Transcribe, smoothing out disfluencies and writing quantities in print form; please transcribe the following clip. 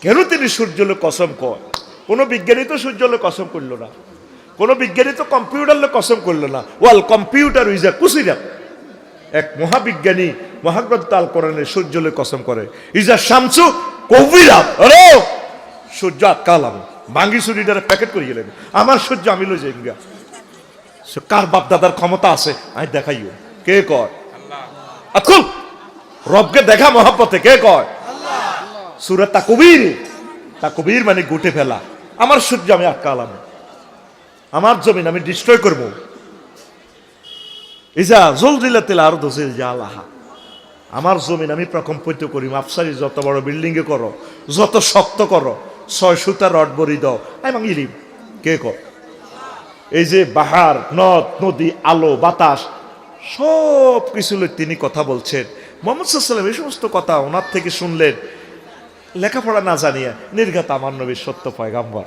কেন তিনি সূর্যলে কসম কয়? কোনো বিজ্ঞানী তো সূর্যলে কসম করলো না, কোনো বিজ্ঞানী তো কম্পিউটারলে কসম করলো না। ওয়াল কম্পিউটার ইজ এ কুসিরাত। এক মহাবিজ্ঞানী মহাগ্রন্থ আল কোরআনের সূর্যলে কসম করে, ইজ এ শামসু কবিরাত। আরে সূর্য আটকালাম ভাঙ্গি চুরিটারে প্যাকেট করে গেলেন, আমার সূর্য আমি লই যাই গা। কার বাপ দাদার ক্ষমতা আছে আমি দেখাইও? কে কয়? আকুল রবকে দেখা মহাব্বতে কে কয়? সূরা তাকবীর, তাকবীর মানে গুটে ফেলা। আমার সূর্য আমি আটকালাম, আমার জমিন আমি ডিস্ট্রয় করব। ইজা জুলজিলাতিল আরদু জিলজালাহা, আমার জমিন আমি প্রকম্পিত করি। মাপসারি যত বড় বিল্ডিং এ করো, যত শক্ত করো, 6 সুতা রড বড়ি দাও, আমি ভাঙিলিম। কে কয়? এই যে বাহার, নদ নদী, আলো বাতাস সব কিছু তিনি কথা বলছেন। মুহাম্মদ সাল্লাল্লাহু আলাইহি ওয়াসাল্লাম এই সমস্ত কথা ওনার থেকে শুনলেন, লেখাপড়া না জানিয়া নির্ঘাত আমার নবীর সত্য পয়গাম্বর।